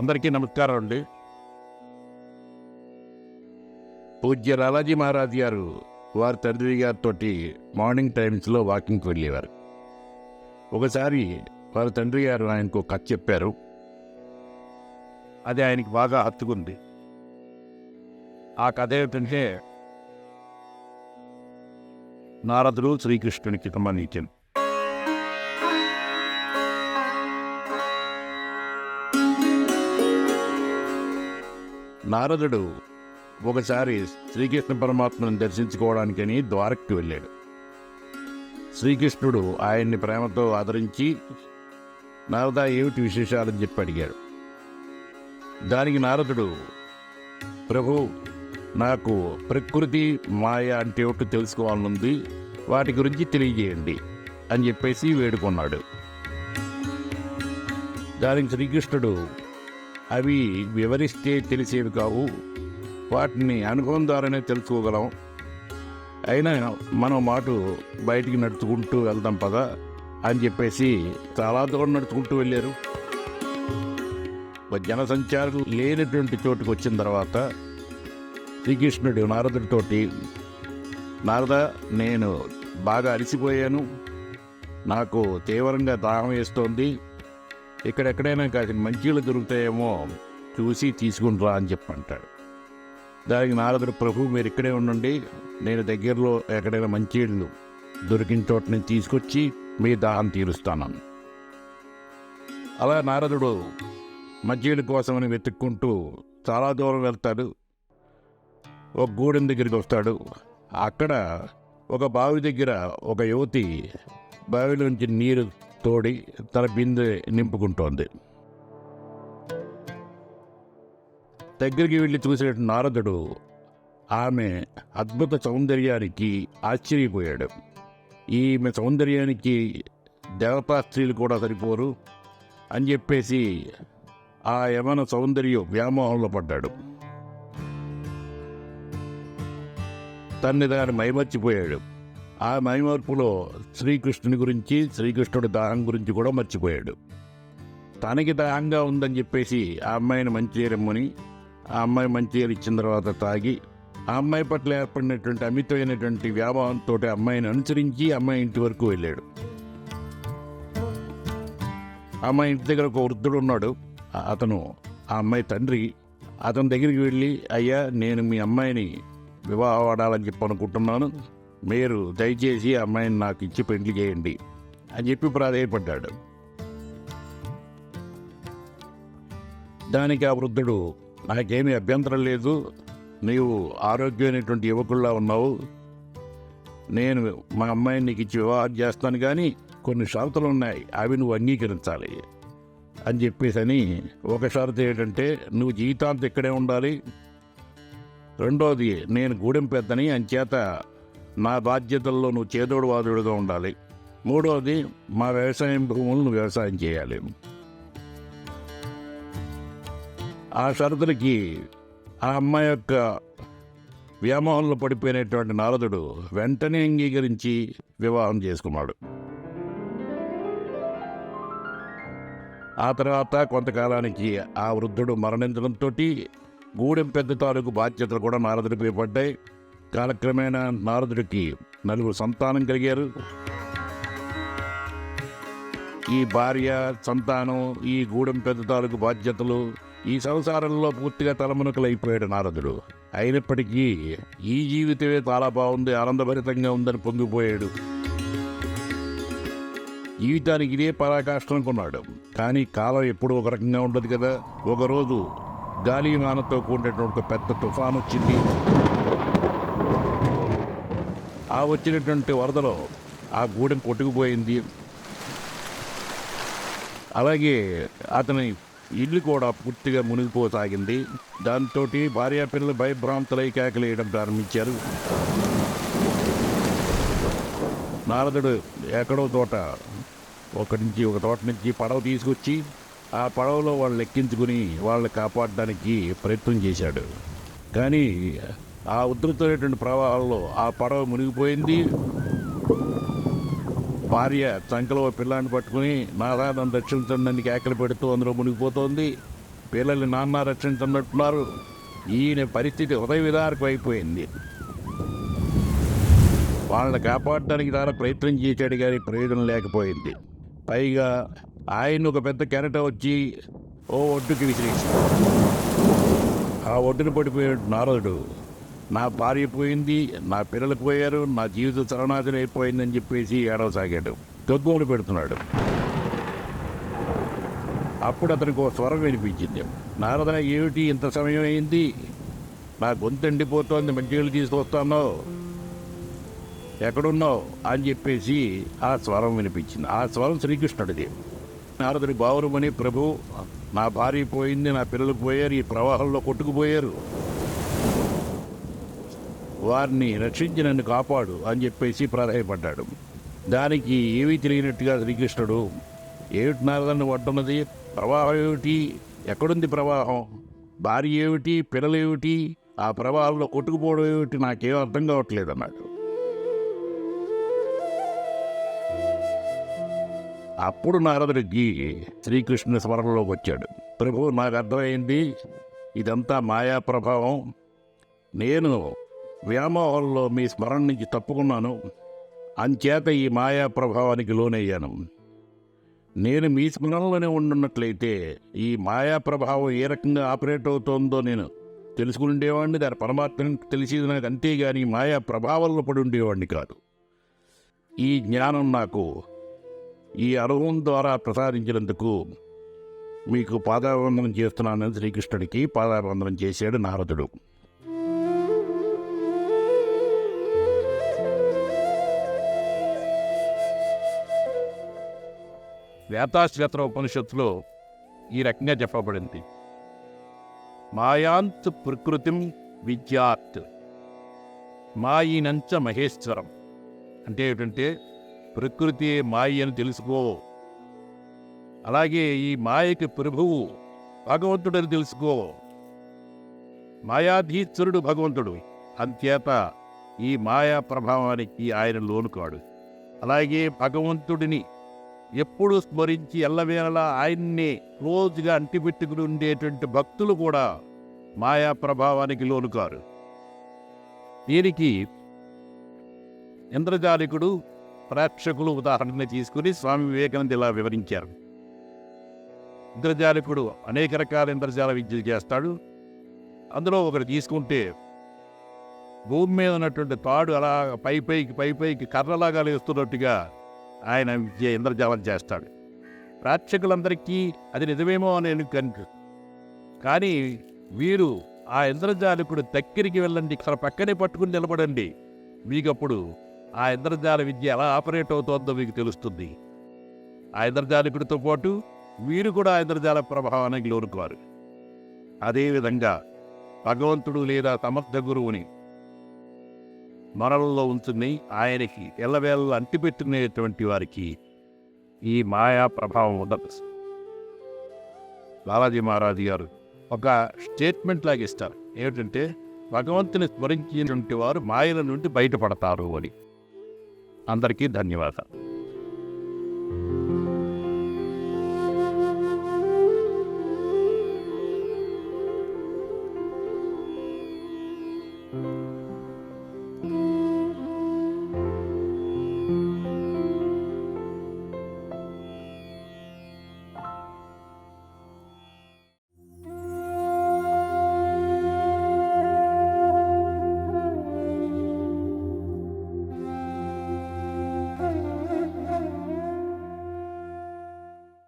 అందరికీ నమస్కారం అండి. పూజ్య లాలాజీ మహారాజ్ గారు వారి తండ్రి గారితో మార్నింగ్ టైమ్స్లో వాకింగ్కి వెళ్ళేవారు. ఒకసారి వారి తండ్రి గారు ఆయనకు కథ చెప్పారు. అది ఆయనకి బాగా హత్తుకుంది. ఆ కథ ఏమిటంటే నారదుడు శ్రీకృష్ణునికి సంబంధించింది. నారదుడు ఒకసారి శ్రీకృష్ణ పరమాత్మను దర్శించుకోవడానికని ద్వారకకి వెళ్ళాడు. శ్రీకృష్ణుడు ఆయన్ని ప్రేమతో ఆదరించి నారద ఏమిటి విశేషాలని చెప్పి అడిగాడు. దానికి నారదుడు, ప్రభు, నాకు ప్రకృతి మాయ అంటే ఏమిటో తెలుసుకోవాలనుంది, వాటి గురించి తెలియజేయండి అని చెప్పేసి వేడుకున్నాడు. దానికి శ్రీకృష్ణుడు, అవి వివరిస్తే తెలిసేవి కావు, వాటిని అనుభవం ద్వారానే తెలుసుకోగలం. అయినా మనం మాట బయటికి నడుచుకుంటూ వెళ్దాం పదా అని చెప్పేసి చాలా దూరం నడుచుకుంటూ వెళ్ళారు. జనసంచారం లేనటువంటి చోటుకు వచ్చిన తర్వాత శ్రీకృష్ణుడు నారదుడితోటి, నారద, నేను బాగా అలసిపోయాను, నాకు తీవ్రంగా దాహం వేస్తోంది, ఇక్కడెక్కడైనా కాసిన మంచీళ్ళు దొరుకుతాయేమో చూసి తీసుకుంటారా అని చెప్పంటాడు. దానికి నారదుడు, ప్రభు, మీరు ఇక్కడే ఉండండి, నేను దగ్గరలో ఎక్కడైనా మంచీళ్ళు దొరికిన చోట నేను తీసుకొచ్చి మీ దాహం తీరుస్తాను. అలా నారదుడు మంచీళ్ళ కోసమని వెతుక్కుంటూ చాలా దూరం వెళ్తాడు. ఒక గూడెం దగ్గరికి వస్తాడు. అక్కడ ఒక బావి దగ్గర ఒక యువతి బావిలోంచి నీరు తోడి తన బిందె నింపుకుంటోంది. దగ్గరికి వెళ్ళి చూసిన నారదుడు ఆమె అద్భుత సౌందర్యానికి ఆశ్చర్యపోయాడు. ఈమె సౌందర్యానికి దేవతా స్త్రీలు కూడా సరిపోరు అని చెప్పేసి ఆ యమన సౌందర్యం వ్యామోహంలో పడ్డాడు. దాన్ని మైమర్చిపోయాడు. ఆ మైమర్పులో శ్రీకృష్ణుని గురించి, శ్రీకృష్ణుడి దాహం గురించి కూడా మర్చిపోయాడు. తనకి దాహంగా ఉందని చెప్పేసి ఆ అమ్మాయిని మంచినీరమ్మని, ఆ అమ్మాయి మంచినీరు ఇచ్చిన తర్వాత తాగి, ఆ అమ్మాయి పట్ల ఏర్పడినటువంటి అమితమైనటువంటి వ్యామోహంతో అమ్మాయిని అనుసరించి అమ్మాయి ఇంటి వరకు వెళ్ళాడు. అమ్మాయి ఇంటి దగ్గర ఒక వృద్ధుడు ఉన్నాడు. అతను ఆ అమ్మాయి తండ్రి. అతని దగ్గరికి వెళ్ళి, అయ్యా, నేను మీ అమ్మాయిని వివాహం ఆడాలని చెప్పి అనుకుంటున్నాను, మీరు దయచేసి ఆ అమ్మాయిని నాకు ఇచ్చి పెళ్లి చేయండి అని చెప్పి ప్రాధేయపడ్డాడు. దానికి ఆ వృద్ధుడు, నాకేమీ అభ్యంతరం లేదు, నీవు ఆరోగ్యమైనటువంటి యువకుల్లా ఉన్నావు, నేను మా అమ్మాయిని నీకు ఇచ్చి వివాహం చేస్తాను, కానీ కొన్ని షరతులు ఉన్నాయి, అవి నువ్వు అంగీకరించాలి అని చెప్పేసి. ఒక షరతు ఏంటంటే, నువ్వు జీవితాంతం ఇక్కడే ఉండాలి. రెండోది, నేను గూడెం పెద్దని, అంచేత నా బాధ్యతల్లో నువ్వు చేదోడు వాదుడుగా ఉండాలి. మూడవది, మా వ్యవసాయం భూములు నువ్వు వ్యవసాయం చేయాలి. ఆ షరతులకి ఆ అమ్మాయి యొక్క వ్యామోహంలో పడిపోయినటువంటి నారదుడు వెంటనే అంగీకరించి వివాహం చేసుకున్నాడు. ఆ తర్వాత కొంతకాలానికి ఆ వృద్ధుడు మరణించడంతో గూడెం పెద్ద తాలూకు బాధ్యతలు కూడా నారదుడిపై పడ్డాయి. కాలక్రమేణా నారదుడికి 4 సంతానం కలిగారు. ఈ భార్య, సంతానం, ఈ గూడెం పెద్ద తాలూకు బాధ్యతలు, ఈ సంసారంలో పూర్తిగా తలమునకలైపోయాడు నారదుడు. అయినప్పటికీ ఈ జీవితమే చాలా బాగుంది, ఆనందభరితంగా ఉందని పొంగిపోయాడు. జీవితానికి ఇదే పరాకాష్ఠ అనుకున్నాడు. కానీ కాలం ఎప్పుడూ ఒక రకంగా ఉండదు కదా. ఒకరోజు గాలి వానతో కూడినటువంటి పెద్ద తుఫాను వచ్చింది. ఆ వచ్చినటువంటి వరదలో ఆ గూడెం కొట్టుకుపోయింది. అలాగే అతని ఇల్లు కూడా పూర్తిగా మునిగిపోసాగింది. దాంతో భార్యాపిల్లలు భయభ్రాంతులై కేకలేయడం ప్రారంభించారు. నారదుడు ఎక్కడో ఒక తోట నుంచి పడవ తీసుకొచ్చి ఆ పడవలో వాళ్ళని ఎక్కించుకుని వాళ్ళని కాపాడడానికి ప్రయత్నం చేశాడు. కానీ ఆ ఉధృతమైనటువంటి ప్రవాహాల్లో ఆ పడవ మునిగిపోయింది. భార్య సంకలో పిల్లాన్ని పట్టుకుని నాదా నన్ను రక్షించండి కేకలు పెడుతూ అందులో మునిగిపోతోంది. పిల్లల్ని నాన్న రక్షించున్నట్టున్నారు. ఈయన పరిస్థితి హృదయ విదారకం అయిపోయింది. వాళ్ళని కాపాడడానికి చాలా ప్రయత్నం చేశాడు కానీ ప్రయోజనం లేకపోయింది. పైగా ఆయన ఒక పెద్ద కెరట వచ్చి ఓ ఒడ్డుకి విసిరేసి ఆ ఒడ్డున పడిపోయాడు నారదుడు. నా భార్య పోయింది, నా పిల్లలు పోయారు, నా జీవితం సర్వనాశనం అయిపోయిందని చెప్పేసి ఏడవసాగాడు. గగ్గోలు పెడుతున్నాడు. అప్పుడు అతనికి ఒక స్వరం వినిపించింది. నారద, ఏమిటి ఇంత సమయం అయింది? నా గొంతు ఎండిపోతోంది, మంచినీళ్ళు తీసుకొస్తాను, ఎక్కడున్నావు అని చెప్పేసి ఆ స్వరం వినిపించింది. ఆ స్వరం శ్రీకృష్ణుడిది. నారదుడి బావురమని, ప్రభు, నా భార్య పోయింది, నా పిల్లలు పోయారు, ఈ ప్రవాహంలో కొట్టుకుపోయారు, వారిని రక్షించి నన్ను కాపాడు అని చెప్పేసి ప్రాధాయపడ్డాడు. దానికి ఏమీ తెలియనట్టుగా శ్రీకృష్ణుడు, ఏమిటి నారదన్ని వడ్డున్నది? ప్రవాహం ఏమిటి? ఎక్కడుంది ప్రవాహం? భార్య ఏమిటి? పిల్లలు ఏమిటి? ఆ ప్రవాహంలో కొట్టుకుపోవడం ఏమిటి? నాకేం అర్థం కావట్లేదు అన్నాడు. అప్పుడు నారదుడికి శ్రీకృష్ణుని స్మరణలోకి వచ్చాడు. ప్రభు, నాకు అర్థమైంది, ఇదంతా మాయా ప్రభావం. నేను వ్యామోహంలో మీ స్మరణ నుంచి తప్పుకున్నాను, అంచేత ఈ మాయా ప్రభావానికి లోనయ్యాను. నేను మీ స్మరణలోనే ఉండున్నట్లయితే ఈ మాయా ప్రభావం ఏ రకంగా ఆపరేట్ అవుతోందో నేను తెలుసుకుని ఉండేవాడిని, దాని పరమాత్మని తెలిసేది నాకు, అంతేగాని మాయా ప్రభావంలో పడి ఉండేవాడిని కాదు. ఈ జ్ఞానం నాకు ఈ అనుభవం ద్వారా ప్రసాదించినందుకు మీకు పాదాభివందనం చేస్తున్నానని శ్రీకృష్ణుడికి పాదాభివందనం చేశాడు నారదుడు. వేతాశ్వేత్ర ఉపనిషత్తులో ఈ రకంగా చెప్పబడింది. మాయాంత్ ప్రకృతిం విద్యాత్ మాయినంచ మహేశ్వరం. అంటే ఏమిటంటే, ప్రకృతి మాయ అని తెలుసుకో, అలాగే ఈ మాయకి ప్రభువు భగవంతుడని తెలుసుకో. మాయాధీశ్వరుడు భగవంతుడు, అంచేత ఈ మాయా ప్రభావానికి ఆయన లోను కాడు. అలాగే భగవంతుడిని ఎప్పుడు స్మరించి ఎల్లవేళలా ఆయన్ని క్లోజ్గా అంటిపెట్టుకుని ఉండేటువంటి భక్తులు కూడా మాయా ప్రభావానికి లోను కారు. దీనికి ఇంద్రజాలికుడు, ప్రేక్షకులు ఉదాహరణ తీసుకుని స్వామి వివేకానంద ఇలా వివరించారు. ఇంద్రజాలికుడు అనేక రకాల ఇంద్రజాల విద్యలు చేస్తాడు. అందులో ఒకటి తీసుకుంటే, భూమి మీద ఉన్నటువంటి తాడు అలా పైపైకి కర్రలాగా లేస్తున్నట్టుగా ఆయన విద్య ఇంద్రజాలం చేస్తాడు. ప్రేక్షకులందరికీ అది నిజమేమో అని కానీ వీరు ఆ ఇంద్రజాలికుడు దగ్గరికి వెళ్ళండి, అక్కడ పక్కనే పట్టుకుని నిలబడండి, మీకప్పుడు ఆ ఇంద్రజాల విద్య ఎలా ఆపరేట్ అవుతోందో మీకు తెలుస్తుంది. ఆ ఇంద్రజాలికుడితో పాటు వీరు కూడా ఆ ఇంద్రజాల ప్రభావానికి లోనుకోరు. అదేవిధంగా భగవంతుడు లేదా సమర్థ గురువుని మనలలో ఉంచుని ఆయనకి ఎల్లవేళ అంటిపెట్టుకునేటువంటి వారికి ఈ మాయా ప్రభావం ఉండదు. బాలాజీ మహారాజు గారు ఒక స్టేట్మెంట్ లాగా ఇస్తారు. ఏమిటంటే, భగవంతుని స్మరించినటువంటి వారు మాయల నుండి బయటపడతారు అని. అందరికీ ధన్యవాదాలు.